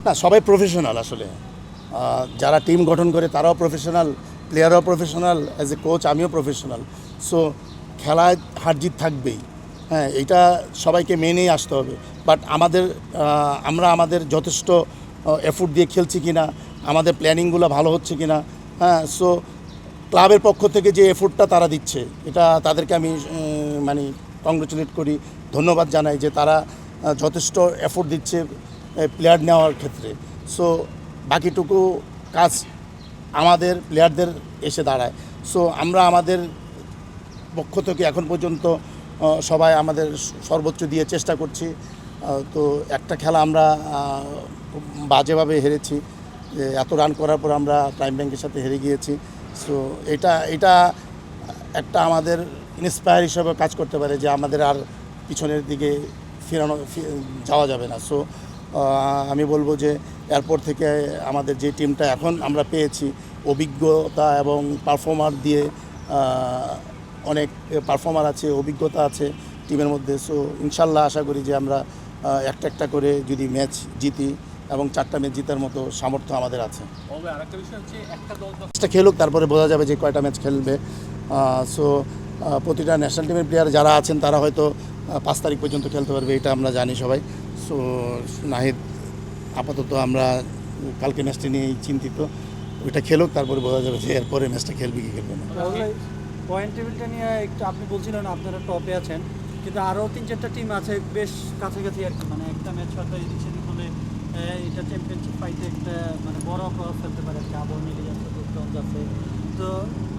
না, সবাই প্রফেশনাল আসলে। যারা টিম গঠন করে তারাও প্রফেশনাল, প্লেয়াররাও প্রফেশনাল, অ্যাজ এ কোচ আমিও প্রফেশনাল। সো খেলায় হার জিত থাকবেই, হ্যাঁ, এটা সবাইকে মেনেই আসতে হবে। বাট আমরা আমাদের যথেষ্ট এফোর্ট দিয়ে খেলছি কিনা, আমাদের প্ল্যানিংগুলো ভালো হচ্ছে কিনা, হ্যাঁ। সো ক্লাবের পক্ষ থেকে যে এফোর্টটা তারা দিচ্ছে, এটা তাদেরকে আমি মানে কংগ্রেচুলেট করি, ধন্যবাদ জানাই যে তারা যথেষ্ট এফোর্ট দিচ্ছে প্লেয়ার নেওয়ার ক্ষেত্রে। সো বাকিটুকু কাজ আমাদের প্লেয়ারদের এসে দাঁড়ায়। সো আমরা আমাদের পক্ষ থেকে এখন পর্যন্ত সবাই আমাদের সর্বোচ্চ দিয়ে চেষ্টা করছি। তো একটা খেলা আমরা বাজেভাবে হেরেছি, এত রান করার পর আমরা ক্রাইম ব্যাংকের সাথে হেরে গিয়েছি। সো এটা একটা আমাদের ইন্সপায়ার হিসেবে কাজ করতে পারে যে আমাদের আর পিছনের দিকে যাওয়া যাবে না। সো আমি বলবো যে এরপর থেকে আমাদের যে টিমটা এখন আমরা পেয়েছি, অভিজ্ঞতা এবং পারফর্মার দিয়ে, অনেক পারফর্মার আছে, অভিজ্ঞতা আছে টিমের মধ্যে। সো ইনশাল্লাহ আশা করি যে আমরা একটা করে যদি ম্যাচ জিতি এবং 4টা ম্যাচ জিতার মতো সামর্থ্য আমাদের আছে। ম্যাচটা খেলুক, তারপরে বোঝা যাবে যে কয়টা ম্যাচ খেলবে। সো প্রতিটা ন্যাশনাল টিমের প্লেয়ার যারা আছেন তারা হয়তো 5 তারিখ পর্যন্ত খেলতে পারবে, এটা আমরা জানি সবাই। সো নাহিদ আপাতত আমরা কালকে ম্যাচটা নিয়েই চিন্তিত, ওইটা খেলুক, তারপরে বোঝা যাবে যে এরপরে ম্যাচটা খেলবে কি খেলবে না। পয়েন্ট টেবিলটা নিয়ে একটু আপনি বলছিলেন আপনারা টপে আছেন, কিন্তু আরও 3-4টা টিম আছে বেশ কাছাকাছি আর কি, মানে একটা ম্যাচ হয়তো এদিক সেদিক হলে এটা চ্যাম্পিয়নশিপ ফাইটে একটা মানে বড় প্রভাব ফেলতে পারে। আবহাওয়া মিলে যাচ্ছে, দুর্গঞ্জ আছে। তো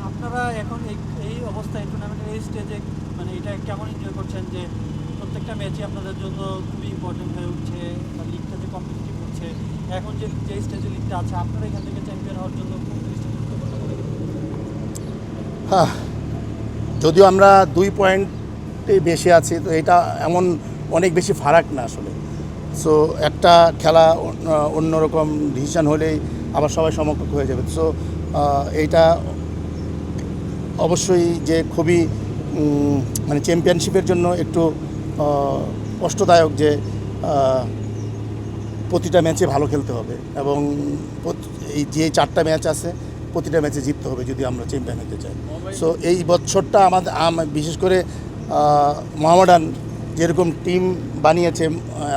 আপনারা এখন এই অবস্থায় টুর্নামেন্টের এই স্টেজে মানে এটা কেমন এনজয় করছেন যে প্রত্যেকটা ম্যাচই আপনাদের জন্য খুবই ইম্পর্টেন্ট হয়ে উঠছে, বা লিগটা যে কম্পিটিটিভ হচ্ছে, এখন যে স্টেজে লিগটা আছে আপনারা এখান থেকে চ্যাম্পিয়ন হওয়ার জন্য কোন জিনিসটা গুরুত্বপূর্ণ মনে করেন? হ্যাঁ, যদিও আমরা 2 পয়েন্টে বেশি আছি, তো এটা এমন অনেক বেশি ফারাক না আসলে। সো একটা খেলা অন্যরকম ডিসিশন হলেই আবার সবাই সমকক্ষ হয়ে যাবে। সো এইটা অবশ্যই যে খুবই মানে চ্যাম্পিয়নশিপের জন্য একটু কষ্টদায়ক যে প্রতিটা ম্যাচে ভালো খেলতে হবে এবং এই যে 4টা ম্যাচ আছে প্রতিটা ম্যাচে জিততে হবে যদি আমরা চ্যাম্পিয়ন হতে চাই। সো এই বছরটা আমাদের বিশেষ করে মোহামেডান যেরকম টিম বানিয়েছে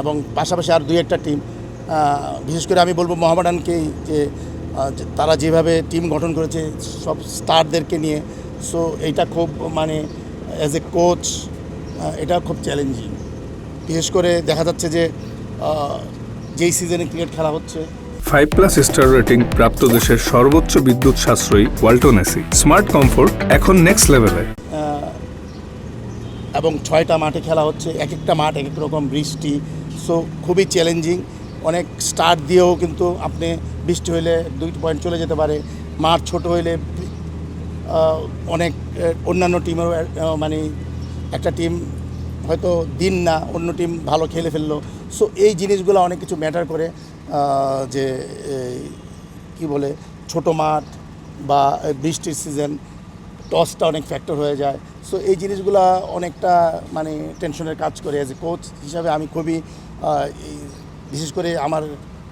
এবং পাশাপাশি আর 2-1টা টিম, বিশেষ করে আমি বলবো মোহামেডানকেই যে তারা যেভাবে টিম গঠন করেছে সব স্টারদেরকে নিয়ে। সো এইটা খুব মানে অ্যাজ এ কোচ এটা খুব চ্যালেঞ্জিং। বিশেষ করে দেখা যাচ্ছে যে যেই সিজনে ক্রিকেট খেলা হচ্ছে 5+ স্টার রেটিং প্রাপ্ত দেশের সর্বোচ্চ বিদ্যুৎ সাশ্রয়ী ওয়ালটন এসি স্মার্ট কমফোর্ট এখন নেক্সট লেভেলে, এবং 6টা মাঠে খেলা হচ্ছে, এক একটা মাঠ এক এক রকম বৃষ্টি। সো খুবই চ্যালেঞ্জিং। অনেক স্টার দিয়েও কিন্তু আপনি বৃষ্টি হলে 2 পয়েন্ট চলে যেতে পারে। মাঠ ছোট হইলে অনেক অন্যান্য টিমেরও মানে একটা টিম হয়তো দিন না, অন্য টিম ভালো খেলে ফেললো। সো এই জিনিসগুলো অনেক কিছু ম্যাটার করে, যে কি বলে ছোট মাঠ বা বৃষ্টির সিজন, টসটা অনেক ফ্যাক্টর হয়ে যায়। সো এই জিনিসগুলো অনেকটা মানে টেনশনের কাজ করে। অ্যাজ এ কোচ হিসাবে আমি খুবই বিশেষ করে আমার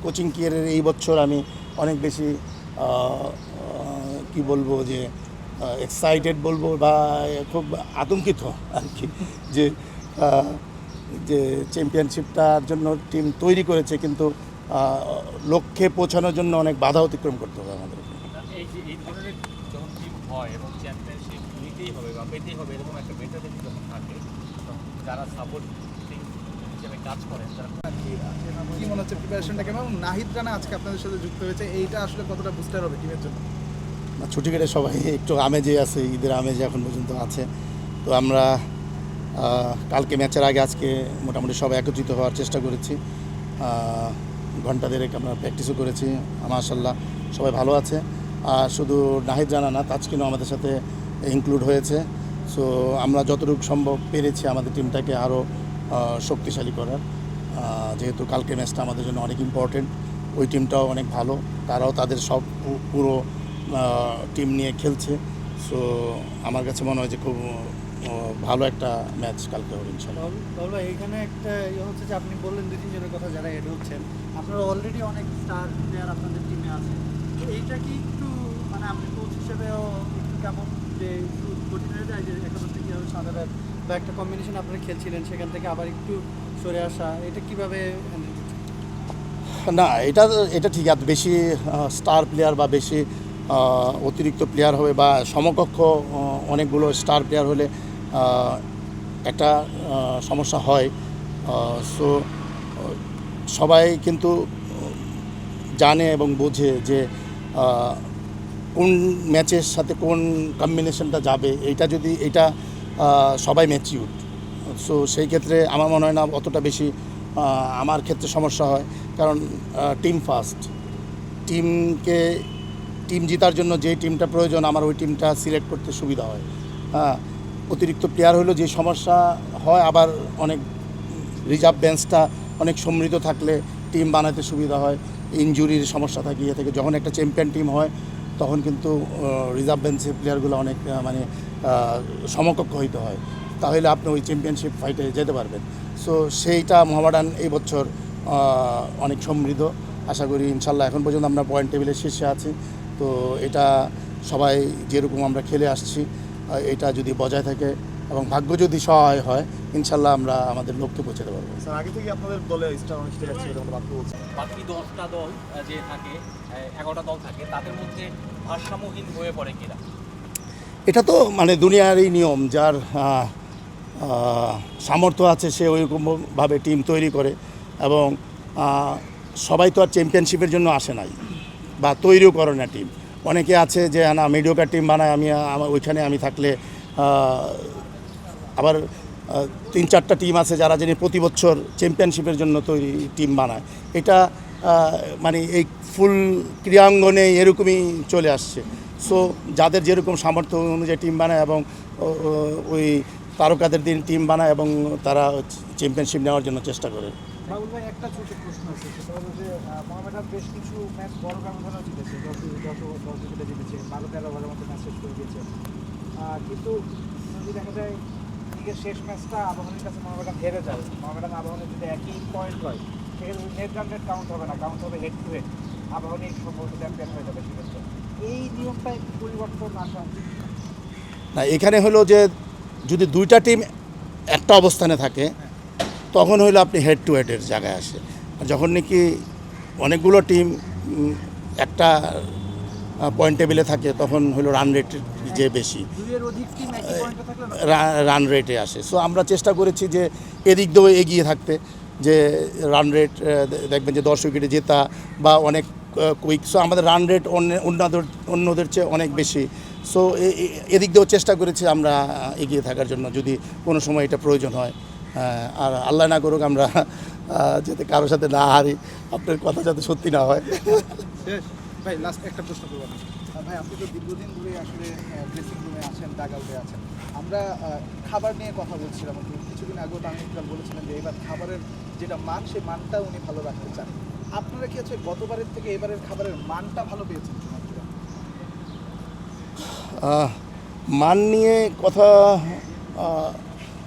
কোচিং ক্যারিয়ারের এই বছর আমি অনেক বেশি কি বলবো যে এক্সাইটেড বলবো বা খুব আতঙ্কিত আর কি, যে চ্যাম্পিয়নশিপটার জন্য টিম তৈরি করেছে, কিন্তু লক্ষ্যে পৌঁছানোর জন্য অনেক বাধা অতিক্রম করতে হবে আমাদের। এই ধরনের যখন টিম হয় এবং চ্যাম্পিয়নশিপ নিতেই হবে বা পেতেই হবে এরকম একটা মেন্টালিটি যখন থাকে, তখন যারা সাপোর্টিং হিসেবে কাজ করেন তারা কি মনে হচ্ছে প্রিপারেশনটা কেমন? নাহিদ রানা আজকে আপনাদের সাথে যুক্ত হয়েছে, এইটা আসলে কতটা বুস্টার হবে টিমের জন্য? ছুটি কেটে সবাই একটু আমেজে আছে, ঈদের আমেজে এখন পর্যন্ত আছে। তো আমরা কালকে ম্যাচের আগে আজকে মোটামুটি সবাই একত্রিত হওয়ার চেষ্টা করেছি, ঘন্টা দেড়েক আমরা প্র্যাকটিসও করেছি। মাশাআল্লাহ সবাই ভালো আছে। আর শুধু নাহিদ রানা না, তাজকিনও আমাদের সাথে ইনক্লুড হয়েছে। সো আমরা যতটুকু সম্ভব পেরেছি আমাদের টিমটাকে আরও শক্তিশালী করার, যেহেতু কালকে ম্যাচটা আমাদের জন্য অনেক ইম্পর্টেন্ট। ওই টিমটাও অনেক ভালো, তারাও তাদের সব পুরো টিম নিয়ে খেলছে। সো আমার কাছে মনে হয় যে খুব ভালো একটা ম্যাচ কালকে হবে ইনশাল্লাহ। বাবুল ভাই, এখানে একটা ইয়ে হচ্ছে যে আপনি বললেন 2-3 জনের কথা যারা এড হচ্ছেন, আপনারা অলরেডি অনেক স্টার প্লেয়ার আপনাদের টিমে আছে। তো এইটা কি একটু মানে আপনি কোচ হিসেবেও একটু কেমন যে একটু কঠিন হয়ে যায় যে একাদশে কীভাবে সাজাবেন, বা একটা কম্বিনেশন আপনারা খেলছিলেন সেখান থেকে আবার একটু সরে আসা, এটা কীভাবে হ্যান্ডেল করছেন? না, এটা ঠিক আছে। বেশি স্টার প্লেয়ার বা বেশি অতিরিক্ত প্লেয়ার হবে বা সমকক্ষ অনেকগুলো স্টার প্লেয়ার হলে একটা সমস্যা হয়। সো সবাই কিন্তু জানে এবং বোঝে যে কোন ম্যাচের সাথে কোন কম্বিনেশনটা যাবে। এইটা সবাই ম্যাচিউর। সো সেই ক্ষেত্রে আমার মনে হয় না অতটা বেশি আমার ক্ষেত্রে সমস্যা হয়, কারণ টিম ফার্স্ট। টিম জেতার জন্য যে টিমটা প্রয়োজন আমার ওই টিমটা সিলেক্ট করতে সুবিধা হয়। হ্যাঁ, অতিরিক্ত প্লেয়ার হলেও যে সমস্যা হয়, আবার অনেক রিজার্ভ বেঞ্চটা অনেক সমৃদ্ধ থাকলে টিম বানাতে সুবিধা হয়। ইনজুরির সমস্যা থাকে ইয়ে থেকে। যখন একটা চ্যাম্পিয়ন টিম হয় তখন কিন্তু রিজার্ভ বেঞ্চের প্লেয়ারগুলো অনেক মানে সমকক্ষ হইতে হয়, তাহলে আপনি ওই চ্যাম্পিয়নশিপ ফাইটে যেতে পারবেন। সো সেইটা মোহামেডান এই বছর অনেক সমৃদ্ধ। আশা করি ইনশাল্লাহ এখন পর্যন্ত আমরা পয়েন্ট টেবিলের শীর্ষে আছি। তো এটা সবাই যেরকম আমরা খেলে আসছি এটা যদি বজায় থাকে এবং ভাগ্য যদি সহায় হয়, ইনশাল্লাহ আমরা আমাদের লক্ষ্যে পৌঁছাতে পারবো। স্যার, আগে থেকে আপনাদের দলে স্টার অনেক ছিল, এটা বাদ বলছেন। বাকি 10টা দল যে থাকে, 11টা দল থাকে, তাদের মধ্যে ভারসাম্যহীন হয়ে পড়ে কিনা? এটা তো মানে দুনিয়ারই নিয়ম। যার সামর্থ্য আছে সে ওইরকমভাবে টিম তৈরি করে, এবং সবাই তো আর চ্যাম্পিয়নশিপের জন্য আসে নাই বা তৈরিও করে না টিম। অনেকে আছে যে না মিডিওকার টিম বানায়, ওইখানে আমি থাকলে আবার 3-4টা টিম আছে যারা যিনি প্রতি বছর চ্যাম্পিয়নশিপের জন্য তৈরি টিম বানায়। এটা মানে এই ফুল ক্রীড়াঙ্গনে এরকমই চলে আসছে। সো যাদের যেরকম সামর্থ্য অনুযায়ী টিম বানায় এবং ওই তারকাদের দিন টিম বানায় এবং তারা চ্যাম্পিয়নশিপ নেওয়ার জন্য চেষ্টা করে। বাবুল ভাই, একটা ছোট প্রশ্ন আছে, সেটা হলো যে মোহামেডান বেশ কিছু ম্যাচ বড় ব্যবধানেও জিতেছে, 10 উইকেটে জিতেছে, 12-13 ওভারের মধ্যে ম্যাচ শেষ করে দিয়েছে। কিন্তু যদি দেখা যায় লিগের শেষ ম্যাচটা আবাহনীর কাছে মোহামেডান হেরে যায়, মোহামেডান আবাহনী যদি একই পয়েন্ট হয়, সেক্ষেত্রে নেট রান রেট কাউন্ট হবে না, কাউন্ট হবে হেড টু হেড। আবাহনী সম্ভবত চ্যাম্পিয়ন হয়ে যাবে সেক্ষেত্রে। এই নিয়মটা একটু পরিবর্তন আসা না, এখানে হলো যে যদি দুইটা টিম একটা অবস্থানে থাকে তখন হইলো আপনি হেড টু হেডের জায়গায় আসে। আর যখন নাকি অনেকগুলো টিম একটা পয়েন্ট টেবিলে থাকে তখন হলো রান রেট যে বেশি, দুইয়ের অধিক টিম একই পয়েন্টে থাকলে রান রেটে আসে। সো আমরা চেষ্টা করেছি যে এদিক দিয়েও এগিয়ে থাকতে, যে রান রেট দেখবেন যে 10 উইকেটে জেতা বা অনেক কুইক। সো আমাদের রান রেট অন্যদের চেয়ে অনেক বেশি। সো এদিক দিয়েও চেষ্টা করেছি আমরা এগিয়ে থাকার জন্য যদি কোনো সময় এটা প্রয়োজন হয়। আর আল্লাহ না করুক আমরা যাতে কারোর সাথে না হারি, আপনার কথা যাতে সত্যি না হয়। শেষ ভাই, লাস্ট একটা প্রশ্ন করবো আমি। ভাই, আপনি তো দীর্ঘদিন ধরে আসলে ড্রেসিং রুমে আছেন, ডাগ আউটে আছেন। আমরা খাবার নিয়ে কথা বলছিলাম, কিছুদিন আগেও তামিম ইকবাল বলেছিলেন যে এবার খাবারের যেটা মান, সেই মানটা উনি ভালো রাখতে চান। আপনারা কি হচ্ছে গতবারের থেকে এবারের খাবারের মানটা ভালো পেয়েছেন? মান নিয়ে কথা,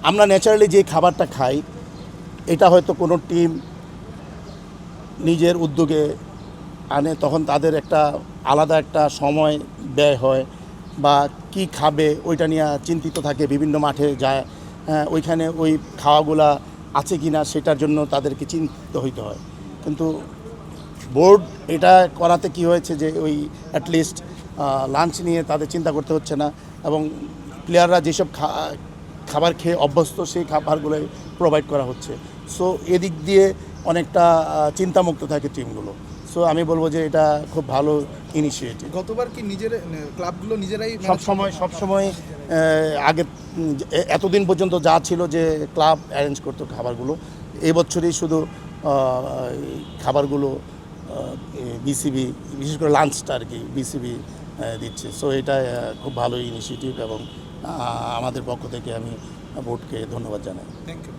আমরা ন্যাচারালি যে খাবারটা খাই এটা হয়তো কোনো টিম নিজের উদ্যোগে আনে, তখন তাদের একটা আলাদা একটা সময় ব্যয় হয় বা কি খাবে ওইটা নিয়ে চিন্তিত থাকে, বিভিন্ন মাঠে যায়, ওইখানে ওই খাওয়াগুলা আছে কি না সেটার জন্য তাদেরকে চিন্তিত হইতে হয়। কিন্তু বোর্ড এটা করাতে কি হয়েছে যে ওই অ্যাটলিস্ট লাঞ্চ নিয়ে তাদের চিন্তা করতে হচ্ছে না, এবং প্লেয়াররা যেসব খাবার খেয়ে অভ্যস্ত সেই খাবারগুলোই প্রোভাইড করা হচ্ছে। সো এদিক দিয়ে অনেকটা চিন্তামুক্ত থাকে টিমগুলো। সো আমি বলবো যে এটা খুব ভালো ইনিশিয়েটিভ। গতবার কি ক্লাবগুলো নিজেরাই সবসময় আগে এতদিন পর্যন্ত যা ছিল যে ক্লাব অ্যারেঞ্জ করতো খাবারগুলো, এই বছরই শুধু খাবারগুলো বিসিবি, বিশেষ করে লাঞ্চটা আর কি বিসিবি দিচ্ছে। সো এটা খুব ভালো ইনিশিয়েটিভ এবং আমাদের পক্ষ থেকে আমি বোর্ডকে ধন্যবাদ জানাই। Thank you.